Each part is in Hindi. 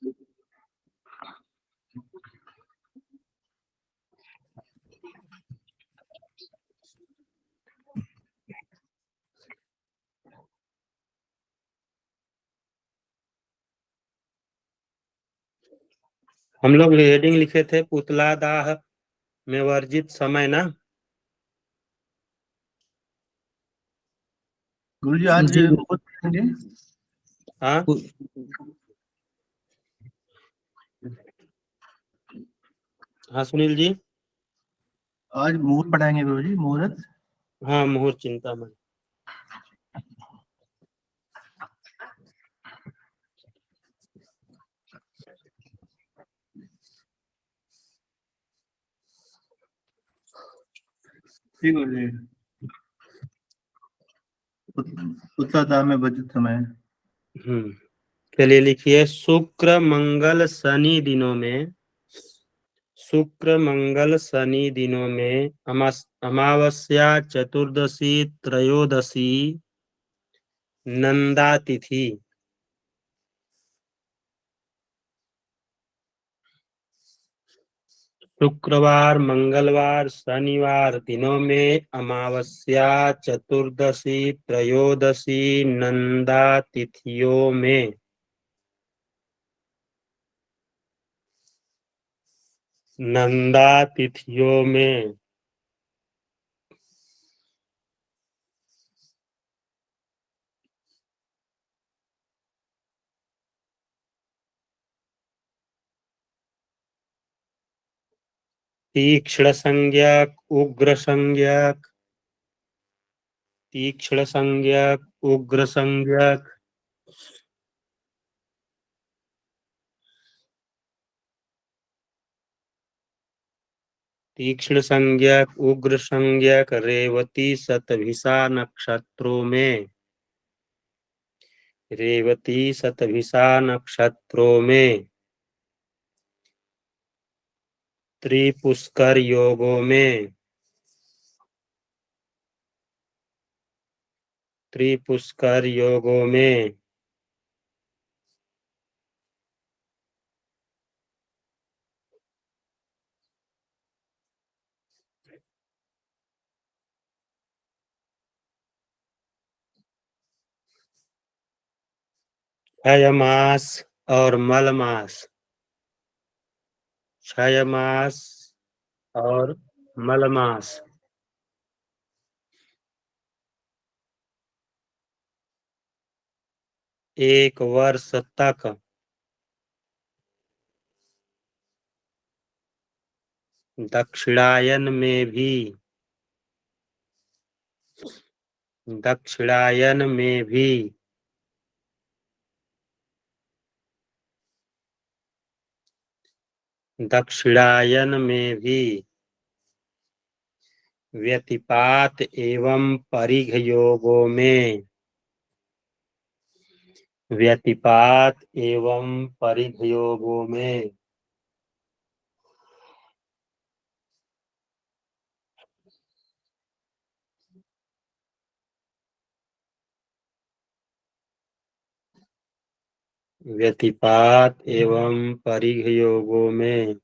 हम लोग हेडिंग लिखे थे पुतला दाह में वर्जित समय ना। गुरुजी आज जी। मुहूर्त पढ़ेंगे? हाँ हाँ सुनील जी। आज मुहूर्त पढ़ाएंगे गुरुजी, मुहूर्त। हाँ मुहूर्त चिंतामणि। ठीक गुरुजी। पुतला दाह में वर्जित समय। चलिए लिखिए शुक्र मंगल शनि दिनों में, शुक्र मंगल शनि दिनों में अमावस्या चतुर्दशी त्रयोदशी नंदा तिथि, शुक्रवार मंगलवार शनिवार दिनों में अमावस्या चतुर्दशी त्रयोदशी नंदा तिथियों में तीक्ष्ण संज्ञक उग्र संज्ञक, तीक्ष्ण संज्ञक उग्र संज्ञक, तीक्ष्ण संज्ञक उग्र संज्ञक रेवती शतभिषा नक्षत्रों में, रेवती शतभिषा नक्षत्रों में त्रिपुष्कर योगों में, त्रिपुष्कर योगों में क्षय मास और मल मास, क्षय मास और मल मास, एक वर्ष तक दक्षिणायन में भी, दक्षिणायन में भी दक्षिणायन में भी व्यतिपात एवं परिघ योगों में, व्यतिपात एवं परिघ योगों में व्यतिपात एवं परिघ योगों में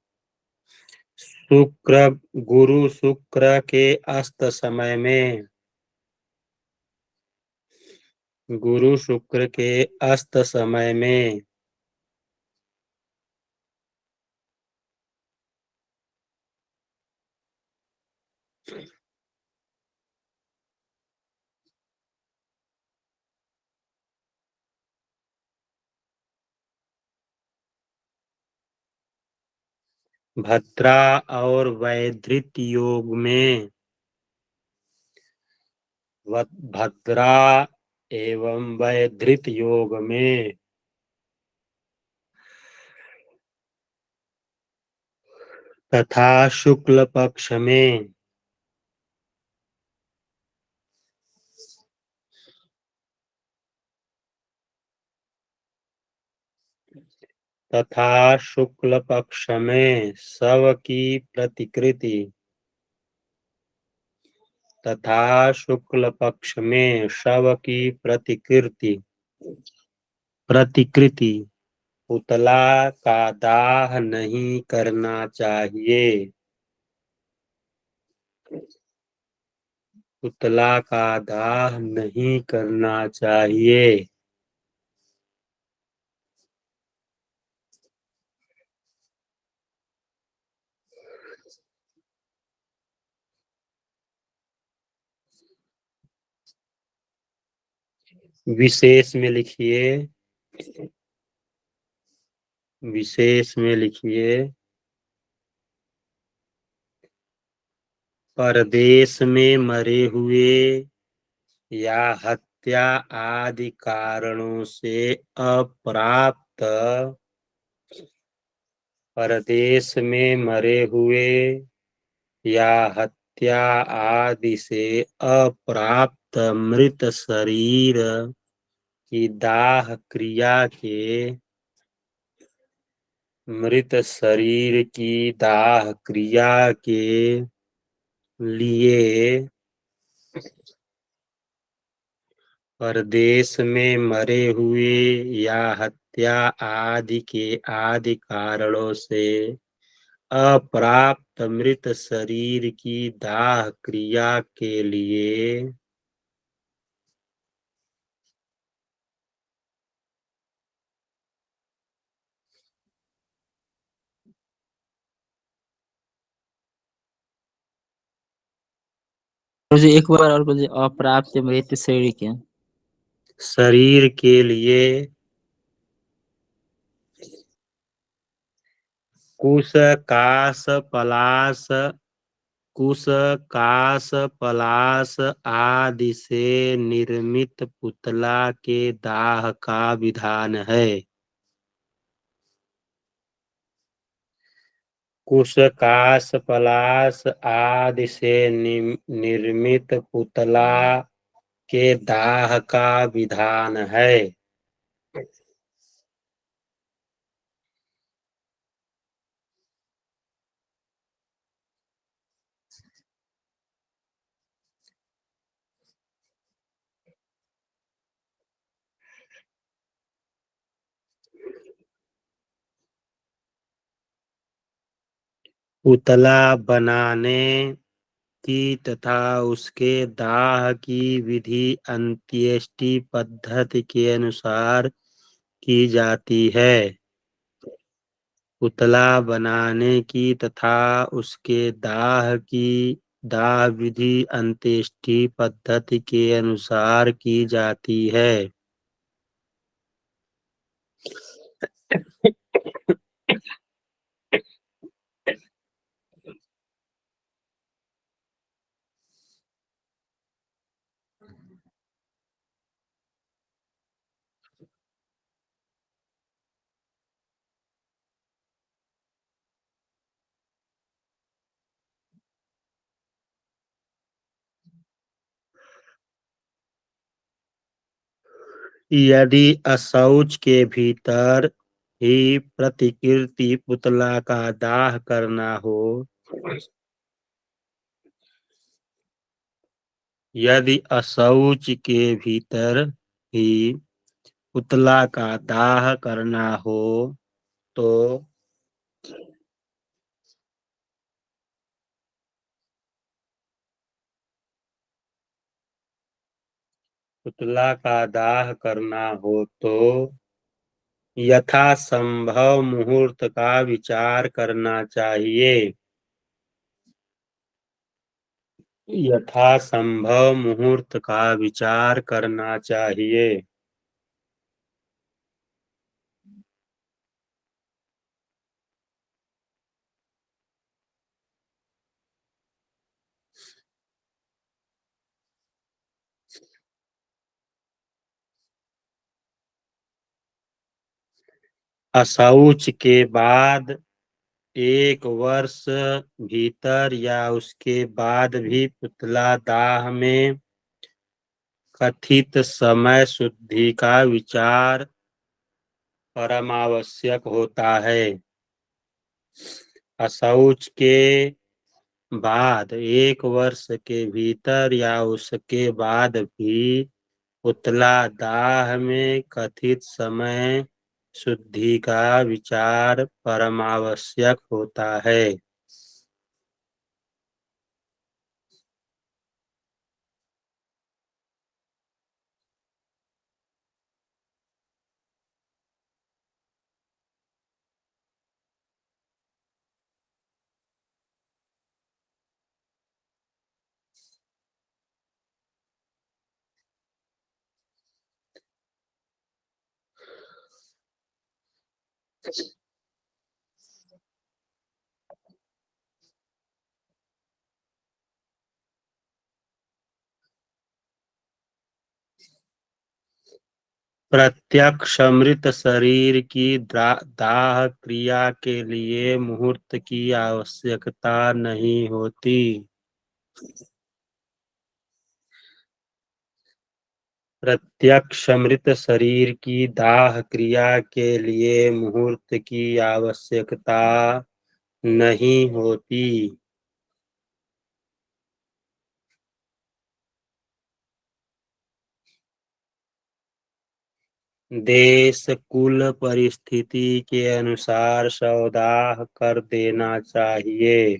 शुक्र गुरु शुक्र के अस्त समय में, गुरु शुक्र के अस्त समय में भद्रा और वैधृत योग में, भद्रा एवं वैधृत योग में तथा शुक्ल पक्ष में, तथा शुक्ल पक्ष में शव की प्रतिकृति, तथा शुक्ल पक्ष में शव की प्रतिकृति, प्रतिकृति पुतला का दाह नहीं करना चाहिए। पुतला का दाह नहीं करना चाहिए। विशेष में लिखिए। विशेष में लिखिए। परदेश में मरे हुए या हत्या आदि कारणों से अप्राप्त। परदेश में मरे हुए या हत्या आदि से अप्राप्त मृत शरीर की दाह क्रिया के मृत शरीर की दाह क्रिया के लिए परदेश में मरे हुए या हत्या आदि कारणों से अप्राप्त मृत शरीर की दाह क्रिया के लिए मुझे एक बार और बोलिए, अप्राप्त मृत शरीर के शरीर के लिए कुश काश पलाश कुश काश पलाश आदि से निर्मित पुतला के दाह का विधान है। कुश काश पलाश आदि से निर्मित पुतला के दाह का विधान है। पुतला बनाने की तथा उसके दाह की विधि अंत्येष्टि पद्धति के अनुसार की जाती है। पुतला बनाने की तथा उसके दाह विधि अंत्येष्टि पद्धति के अनुसार की जाती है। यदि अशौच के भीतर ही प्रतिकृति पुतला का दाह करना हो, यदि अशौच के भीतर ही पुतला का दाह करना हो तो पुतला का दाह करना हो तो यथासंभव मुहूर्त का विचार करना चाहिए। यथासंभव मुहूर्त का विचार करना चाहिए। अशौच के बाद 1 वर्ष भीतर या उसके बाद भी पुतला दाह में कथित समय शुद्धि का विचार परम आवश्यक होता है। अशौच के बाद 1 वर्ष के भीतर या उसके बाद भी पुतला दाह में कथित समय शुद्धि का विचार परमावश्यक होता है। प्रत्यक्ष मृत शरीर की दाह क्रिया के लिए मुहूर्त की आवश्यकता नहीं होती। प्रत्यक्ष मृत शरीर की दाह क्रिया के लिए मुहूर्त की आवश्यकता नहीं होती। देश कुल परिस्थिति के अनुसार शवदाह कर देना चाहिए।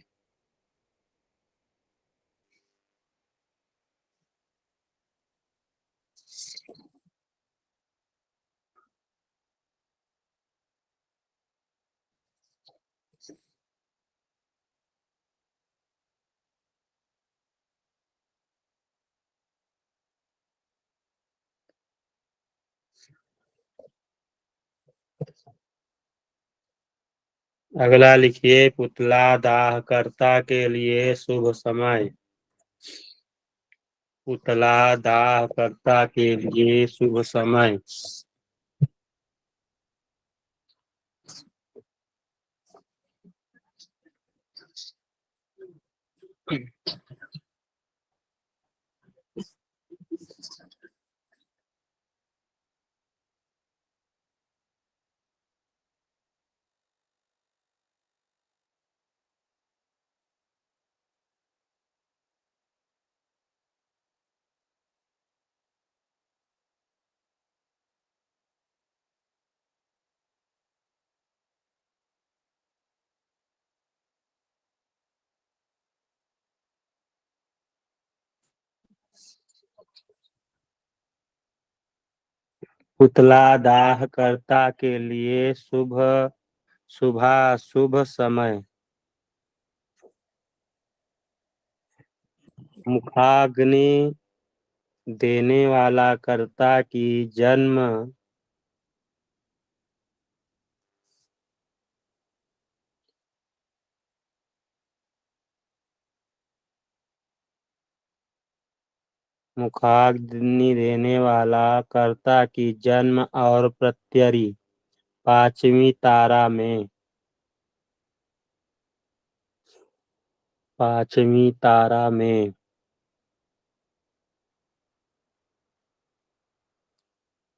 अगला लिखिए, पुतला दाहकर्ता के लिए शुभ समय। पुतला दाहकर्ता के लिए शुभ समय। पुतला दाहकर्ता के लिए शुभ समय। मुखाग्नि देने वाला कर्ता की जन्म मुखाग्नि देने वाला कर्ता की जन्म और प्रत्यरी पांचवी तारा में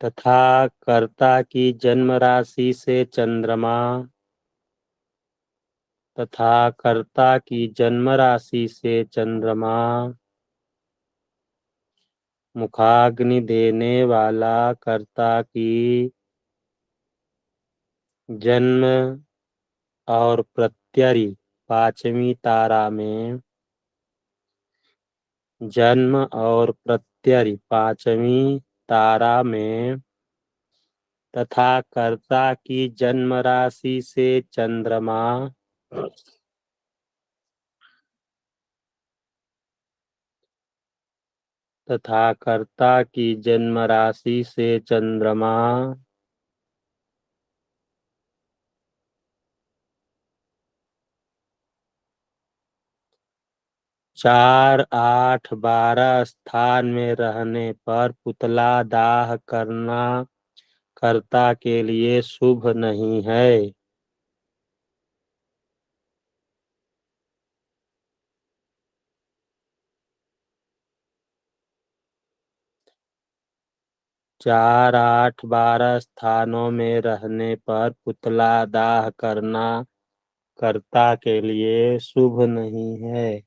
तथा कर्ता की जन्म राशि से चंद्रमा मुखाग्नि देने वाला कर्ता की जन्म और प्रत्यरी पांचवी तारा में तथा कर्ता की जन्म राशि से चंद्रमा तथा कर्ता की जन्म राशि से चंद्रमा 4, 8, 12 स्थान में रहने पर पुतला दाह करना कर्ता के लिए शुभ नहीं है। 4, 8, 12 स्थानों में रहने पर पुतला दाह करना कर्ता के लिए शुभ नहीं है।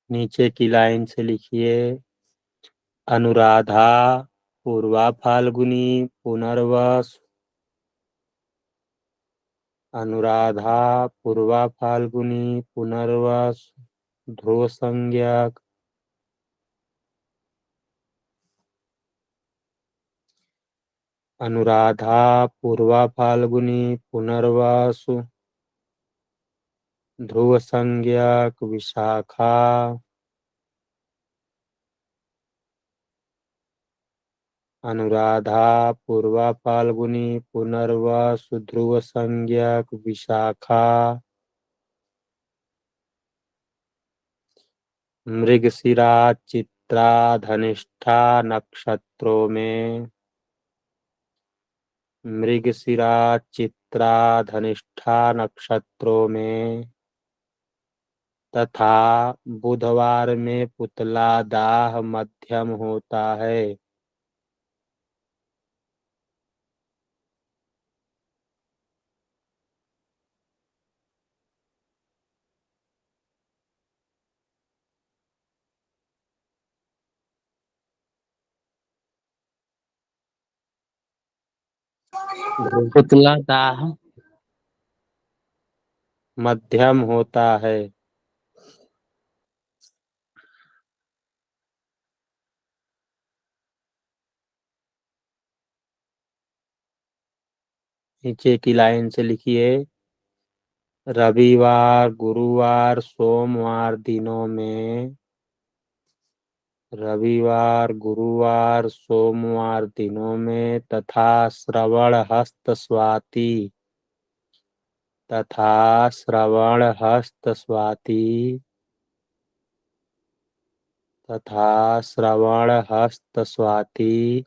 नीचे की लाइन से लिखिए। अनुराधा पूर्वा फाल्गुनी पुनर्वसु। अनुराधा पूर्वा फाल्गुनी पुनर्वसु ध्रुव संज्ञक। अनुराधा पूर्वा फाल्गुनी पुनर्वसु ध्रुव संज्ञक विशाखा। अनुराधा पूर्वा फाल्गुनी पुनर्वसु ध्रुव संज्ञक विशाखा। मृगशिरा चित्रा धनिष्ठा नक्षत्रों में। मृगशिरा चित्रा धनिष्ठा नक्षत्रों में तथा बुधवार में पुतला दाह मध्यम होता है। पुतला दाह मध्यम होता है। नीचे की लाइन से लिखिए। रविवार गुरुवार सोमवार दिनों में। रविवार गुरुवार सोमवार दिनों में तथा श्रवण हस्त स्वाति। तथा श्रवण हस्त स्वाति। तथा श्रवण हस्त स्वाति।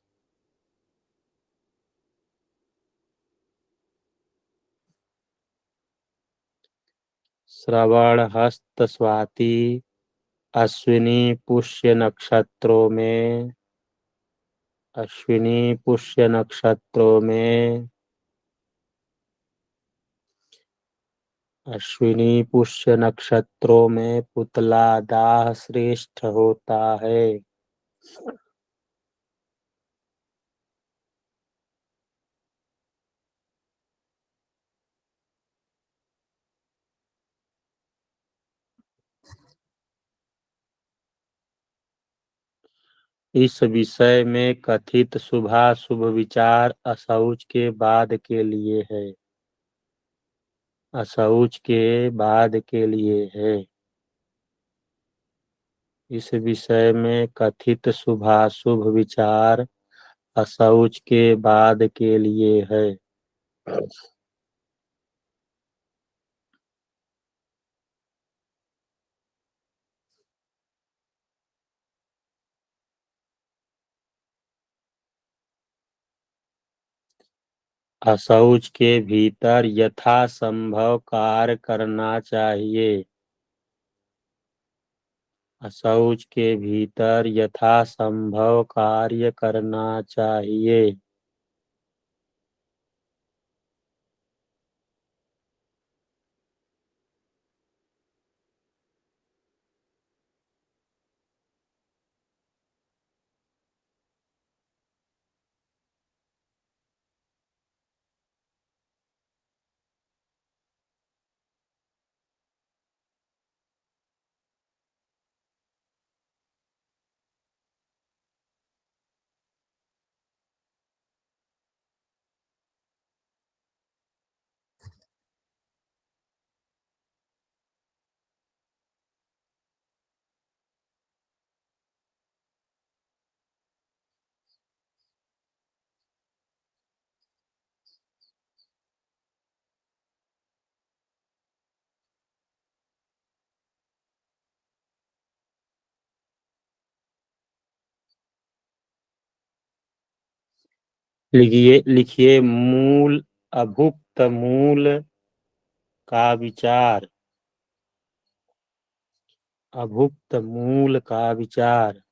श्रवण हस्त स्वाति अश्विनी पुष्य नक्षत्रों में। अश्विनी पुष्य नक्षत्रों में। अश्विनी पुष्य नक्षत्रों में पुतला दाह श्रेष्ठ होता है। इस विषय में कथित शुभाशुभ विचार अशौच के बाद के लिए है। अशौच के बाद के लिए है। इस विषय में कथित शुभाशुभ विचार अशौच के बाद के लिए है। अशौच के भीतर यथासंभव कार्य करना चाहिए। अशौच के भीतर यथासंभव कार्य करना चाहिए। लिखिए मूल अभुक्त मूल का विचार। अभुक्त मूल का विचार।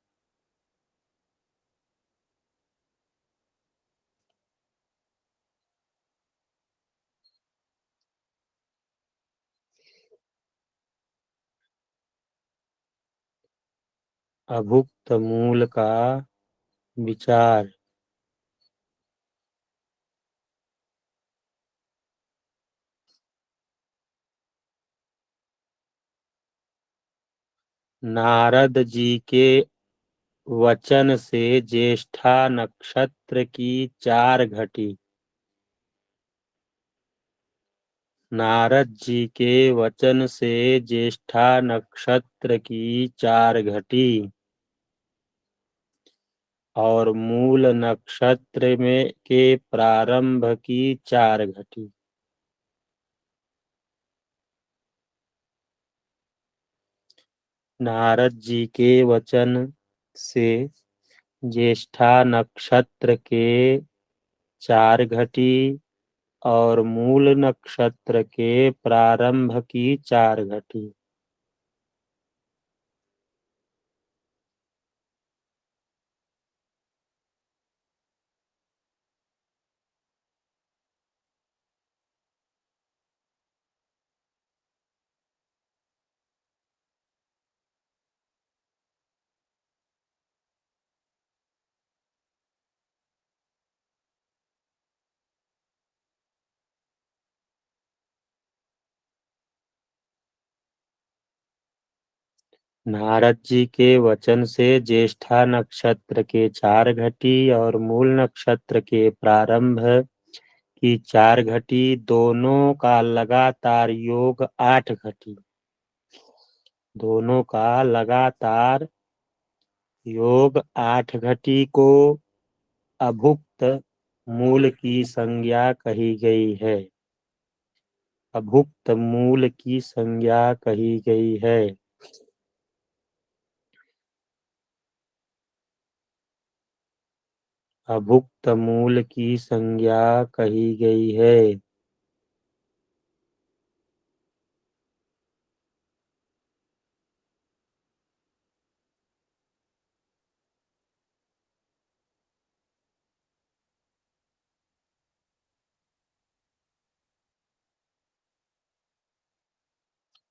अभुक्त मूल का विचार। नारद जी के वचन से ज्येष्ठा नक्षत्र की 4 घटी। नारद जी के वचन से ज्येष्ठा नक्षत्र की 4 घटी और मूल नक्षत्र में के प्रारंभ की 4 घटी। नारद जी के वचन से ज्येष्ठा नक्षत्र के 4 घटी और मूल नक्षत्र के प्रारंभ की 4 घटी। नारद जी के वचन से ज्येष्ठा नक्षत्र के 4 घटी और मूल नक्षत्र के प्रारंभ की 4 घटी, दोनों का लगातार योग 8 घटी। दोनों का लगातार योग 8 घटी को अभुक्त मूल की संज्ञा कही गई है। अभुक्त मूल की संज्ञा कही गई है। अभुक्त मूल की संज्ञा कही गई है।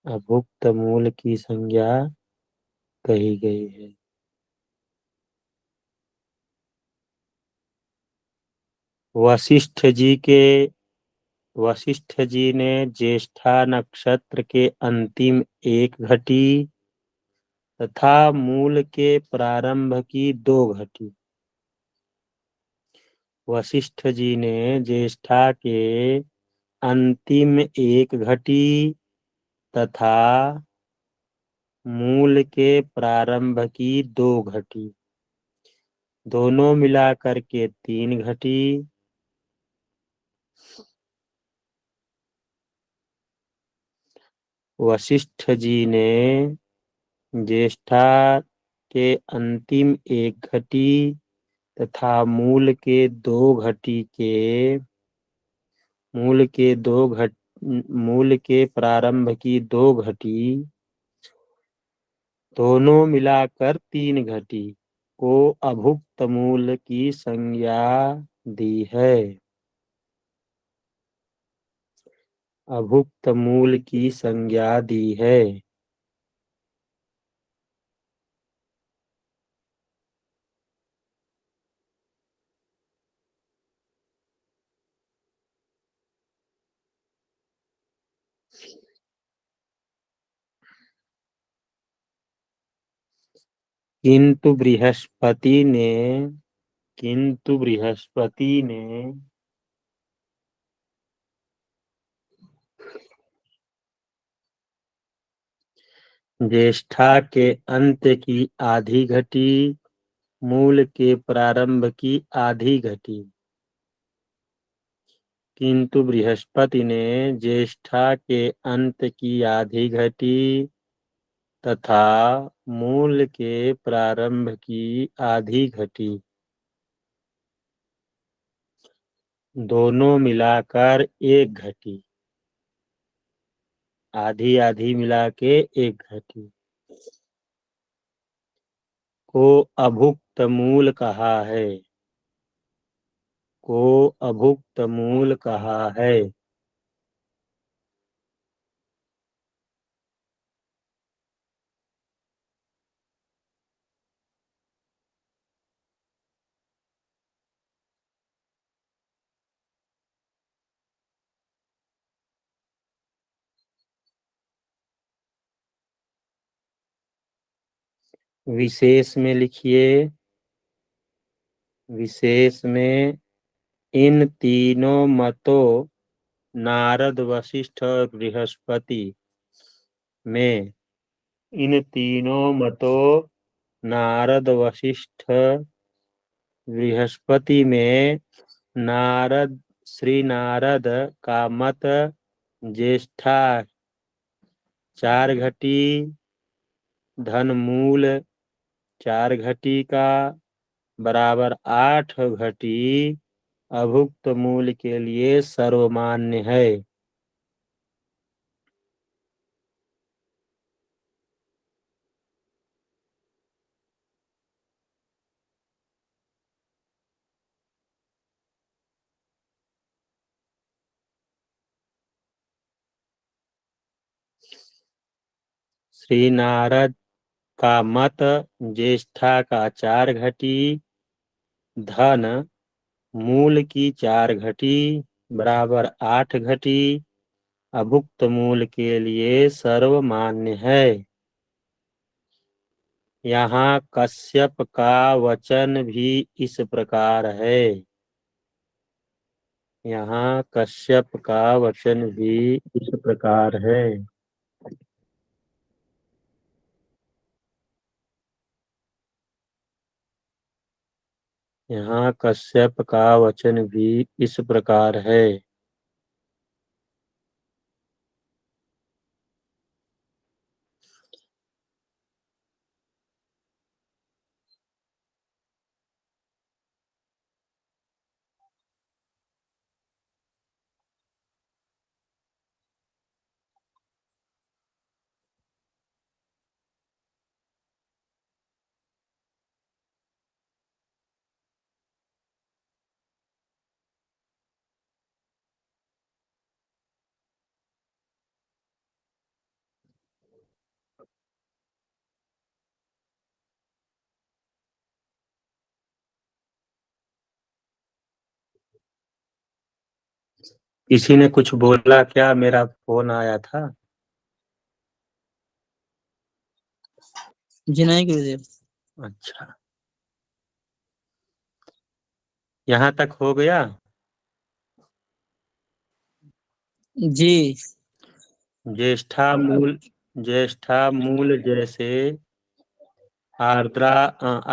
अभुक्त मूल की संज्ञा कही गई है। वशिष्ठ जी ने ज्येष्ठा नक्षत्र के अंतिम 1 घटी तथा मूल के प्रारंभ की 2 घटी। वशिष्ठ जी ने ज्येष्ठा के अंतिम 1 घटी तथा मूल के प्रारंभ की 2 घटी, दोनों मिलाकर के 3 घटी। वशिष्ठ जी ने ज्येष्ठा के अंतिम 1 घटी तथा मूल के प्रारंभ की 2 घटी, दोनों मिलाकर 3 घटी को अभुक्त मूल की संज्ञा दी है। अभुक्त मूल की संज्ञा दी है। किंतु बृहस्पति ने ज्येष्ठा के अंत की आधी घटी, मूल के प्रारंभ की आधी घटी। किंतु बृहस्पति ने ज्येष्ठा के अंत की आधी घटी तथा मूल के प्रारंभ की आधी घटी, दोनों मिलाकर 1 घटी, आधी आधी मिला के 1 घटी को अभुक्त मूल कहा है। को अभुक्त मूल कहा है। विशेष में लिखिए, विशेष में इन तीनों मतों नारद, वशिष्ठ और बृहस्पति में, इन तीनों मतों नारद, वशिष्ठ, बृहस्पति में नारद, श्री नारद का मत ज्येष्ठा 4 घटी, धन मूल 4 घटी का बराबर 8 घटी अभुक्त मूल के लिए सर्वमान्य है। श्री नारद का मत ज्येष्ठा का 4 घटी, धन मूल की 4 घटी बराबर 8 घटी अभुक्त मूल के लिए सर्वमान्य है। यहाँ कश्यप का वचन भी इस प्रकार है। यहाँ कश्यप का वचन भी इस प्रकार है। यहाँ कश्यप का वचन भी इस प्रकार है। किसी ने कुछ बोला क्या? मेरा फोन आया था। जी नहीं गुरुदेव। अच्छा, यहाँ तक हो गया। जी ज्येष्ठा मूल जैसे आर्द्रा,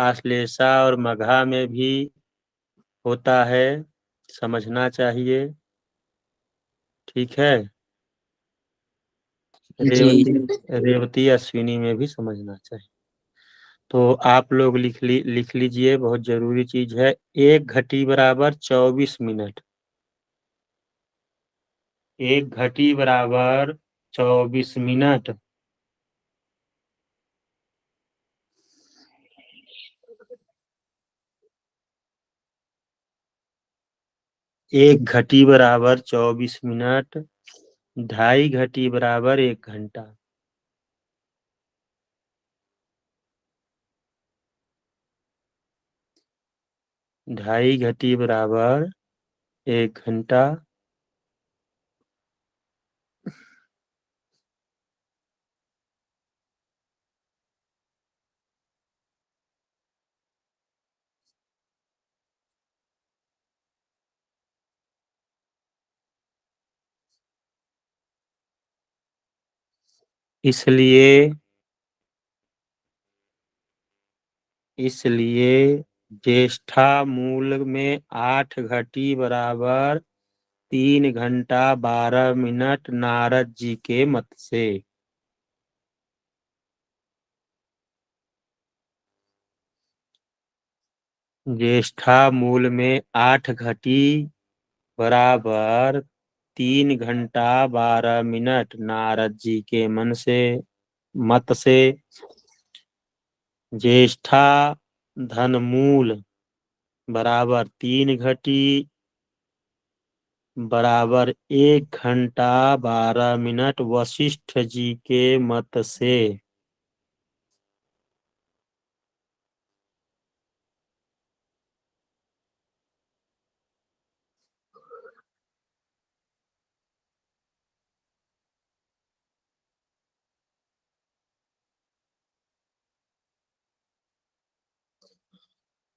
आश्लेषा और मघा में भी होता है, समझना चाहिए। ठीक है। जी रेवती अश्विनी में भी समझना चाहिए। तो आप लोग लिख लीजिए, बहुत जरूरी चीज है। 1 घटी बराबर 24 मिनट। 1 घटी बराबर 24 मिनट। 1 घटी बराबर 24 मिनट। 2.5 घटी बराबर 1 घंटा। 2.5 घटी बराबर 1 घंटा। इसलिए ज्येष्ठा मूल में 8 घटी बराबर 3 घंटा 12 मिनट नारद जी के मत से। ज्येष्ठा मूल में 8 घटी बराबर 3 घंटा 12 मिनट नारद जी के मन से, मत से। ज्येष्ठा धन मूल बराबर 3 घटी बराबर 1 घंटा 12 मिनट वशिष्ठ जी के मत से।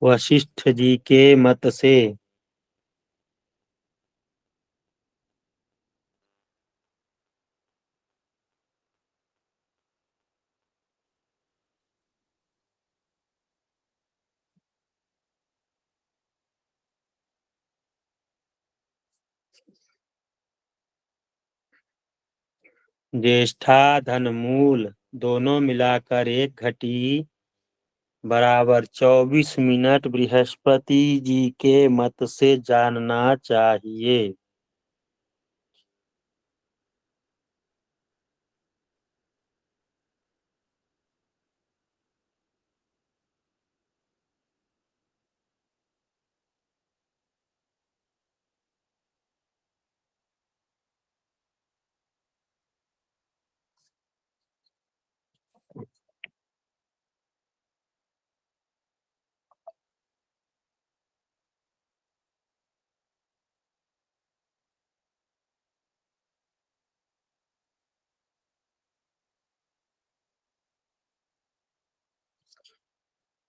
वशिष्ठ जी के मत से ज्येष्ठा धन मूल दोनों मिलाकर 1 घटी बराबर 24 मिनट बृहस्पति जी के मत से जानना चाहिए।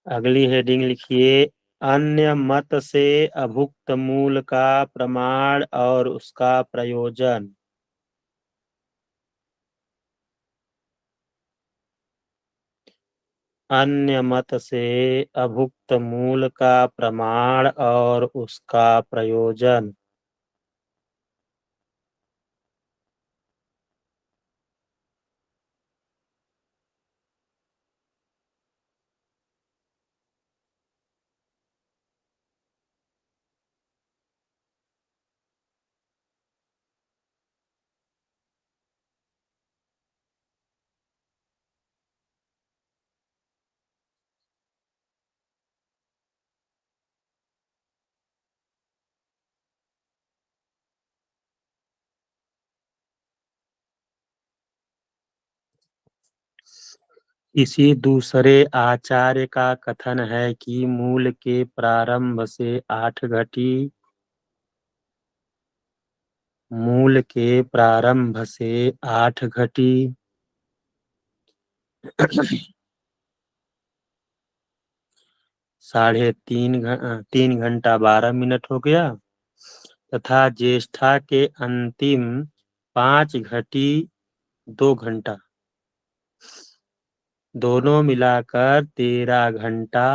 अगली हेडिंग लिखिए, अन्य मत से अभुक्त मूल का प्रमाण और उसका प्रयोजन। अन्य मत से अभुक्त मूल का प्रमाण और उसका प्रयोजन। किसी दूसरे आचार्य का कथन है कि मूल के प्रारंभ से 8 घटी, मूल के प्रारंभ से 8 घटी 3:30 हो गया, तथा ज्येष्ठा के अंतिम 5 घटी 2 घंटा, दोनों मिलाकर 13 घंटा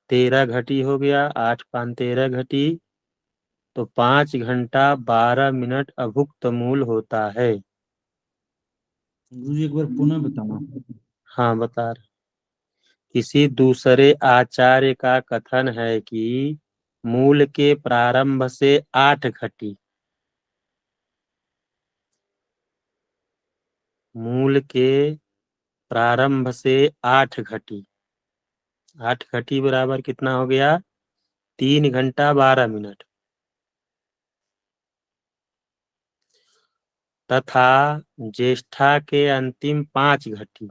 13 घटी हो गया। 8 5 13 घटी, तो 5 घंटा 12 मिनट अभुक्त मूल होता है। गुरुजी एक बार पुनः बताना। हाँ, बता रहे। किसी दूसरे आचार्य का कथन है कि मूल के प्रारंभ से 8 घटी, मूल के प्रारंभ से 8 घटी, 8 घटी बराबर कितना हो गया? 3 घंटा 12 मिनट, तथा ज्येष्ठा के अंतिम 5 घटी,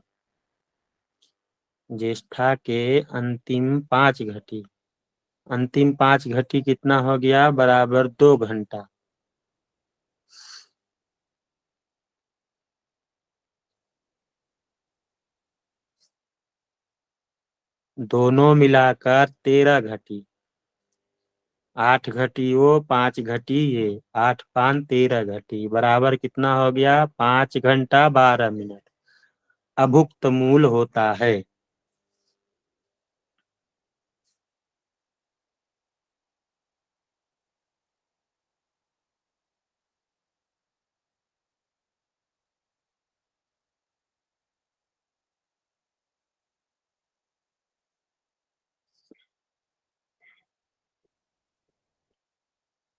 ज्येष्ठा के अंतिम 5 घटी कितना हो गया? बराबर 2 घंटा। दोनों मिलाकर 13 घटी, 8 घटी वो 5 घटी ये, 8 5 13 घटी बराबर कितना हो गया? 5 घंटा 12 मिनट अभुक्त मूल होता है।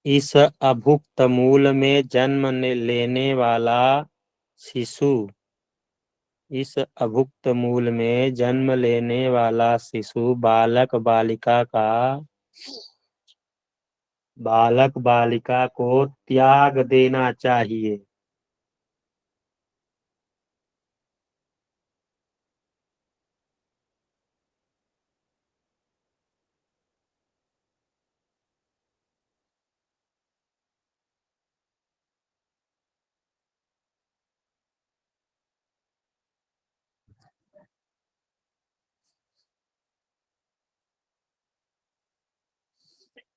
इस अभुक्त मूल में जन्म लेने वाला शिशु, इस अभुक्त मूल में जन्म लेने वाला शिशु बालक बालिका को त्याग देना चाहिए।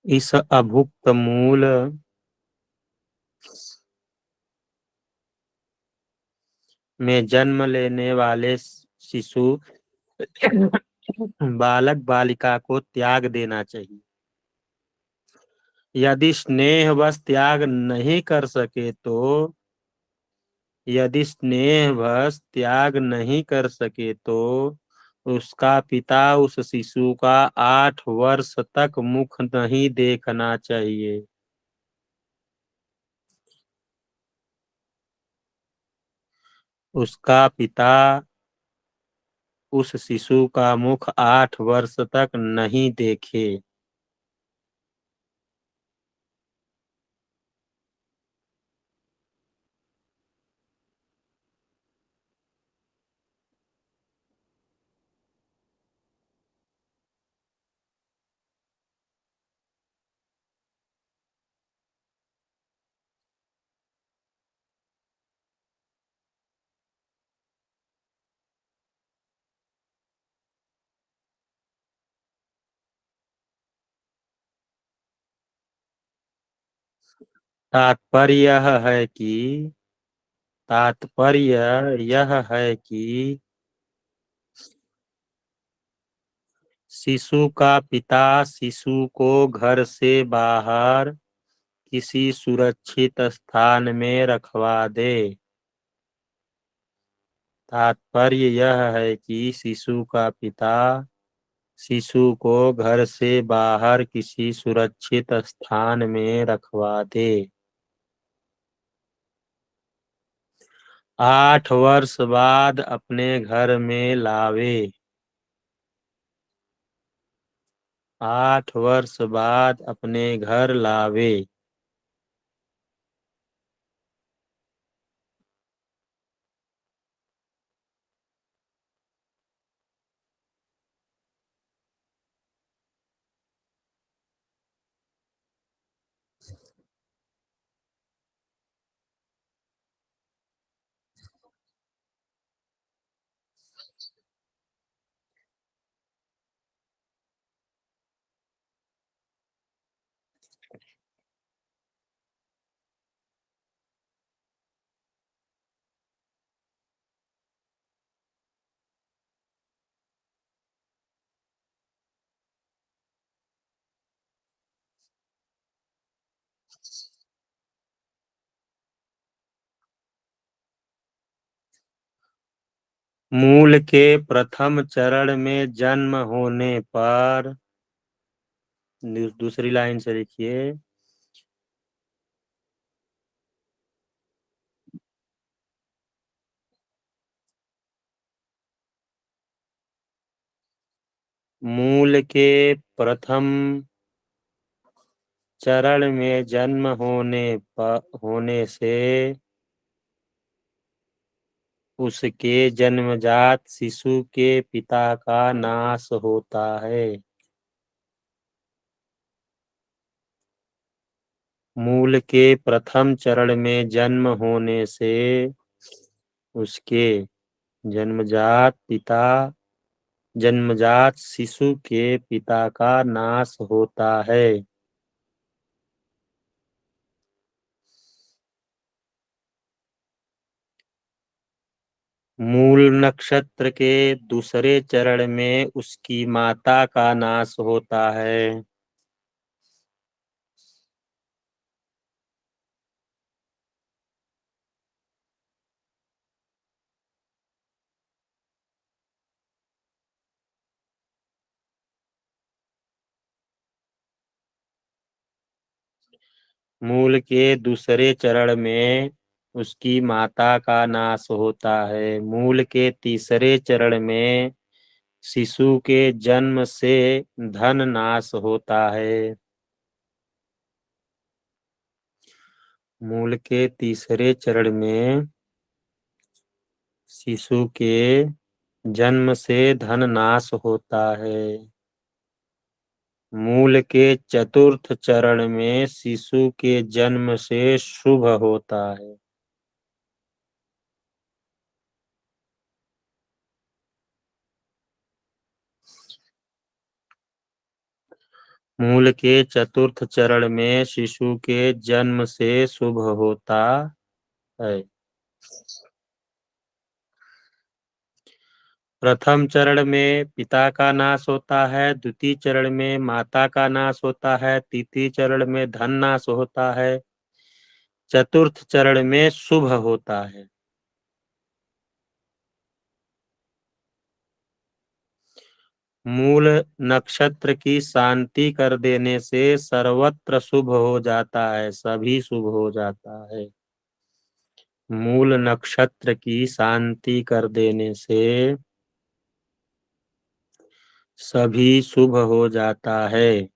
इस अभुक्त मूल में जन्म लेने वाले शिशु बालक बालिका को त्याग देना चाहिए। यदि स्नेहवश त्याग नहीं कर सके तो उसका पिता उस शिशु का 8 वर्ष तक मुख नहीं देखना चाहिए। उसका पिता उस शिशु का मुख 8 वर्ष तक नहीं देखे। तात्पर्य यह है कि तात्पर्य यह है कि शिशु का पिता शिशु को घर से बाहर किसी सुरक्षित स्थान में रखवा दे। तात्पर्य यह है कि शिशु का पिता शिशु को घर से बाहर किसी सुरक्षित स्थान में रखवा दे। 8 वर्ष बाद अपने घर में लावे। 8 वर्ष बाद अपने घर लावे। मूल के प्रथम चरण में जन्म होने पर, दूसरी लाइन से लिखिए, मूल के प्रथम चरण में जन्म होने से उसके जन्मजात शिशु के पिता का नाश होता है। मूल के प्रथम चरण में जन्म होने से उसके जन्मजात पिता जन्मजात शिशु के पिता का नाश होता है। मूल नक्षत्र के दूसरे चरण में उसकी माता का नाश होता है। मूल के दूसरे चरण में उसकी माता का नाश होता है। मूल के तीसरे चरण में शिशु के जन्म से धन नाश होता है। मूल के तीसरे चरण में शिशु के जन्म से धन नाश होता है। मूल के चतुर्थ चरण में शिशु के जन्म से शुभ होता है। मूल के चतुर्थ चरण में शिशु के जन्म से शुभ होता है। प्रथम चरण में पिता का नाश होता है, द्वितीय चरण में माता का नाश होता है, तृतीय चरण में धन नाश होता है, चतुर्थ चरण में शुभ होता है। मूल नक्षत्र की शांति कर देने से सर्वत्र शुभ हो जाता है, सभी शुभ हो जाता है। मूल नक्षत्र की शांति कर देने से सभी शुभ हो जाता है।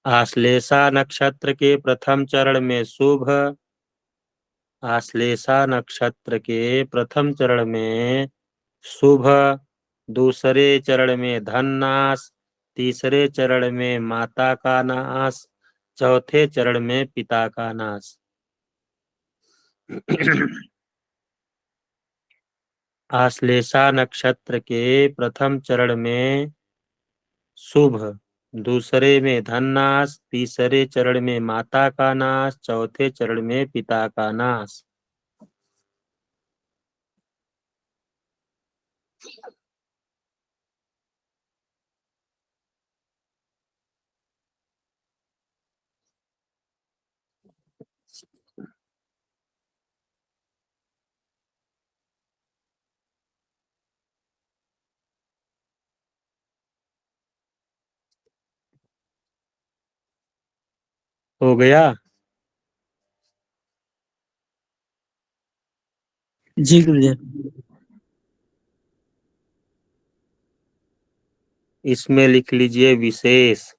आश्लेषा नक्षत्र के प्रथम चरण में शुभ, आश्लेषा नक्षत्र के प्रथम चरण में शुभ, दूसरे चरण में धन नाश, तीसरे चरण में माता का नाश, चौथे चरण में पिता का नाश। आश्लेषा नक्षत्र के प्रथम चरण में शुभ, दूसरे में धन नाश, तीसरे चरण में माता का नाश, चौथे चरण में पिता का नाश। हो गया? जी गुरुदेव। इसमें लिख लीजिए विशेष।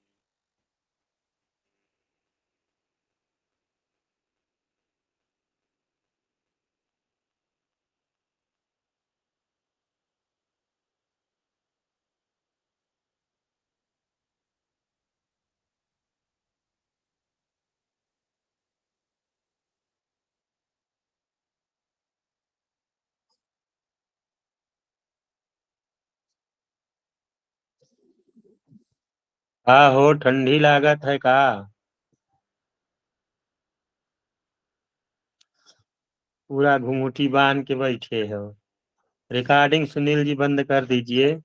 हाँ हो, ठंडी लागत है का? पूरा घुंघटी बांध के बैठे हो। रिकॉर्डिंग सुनील जी बंद कर दीजिए।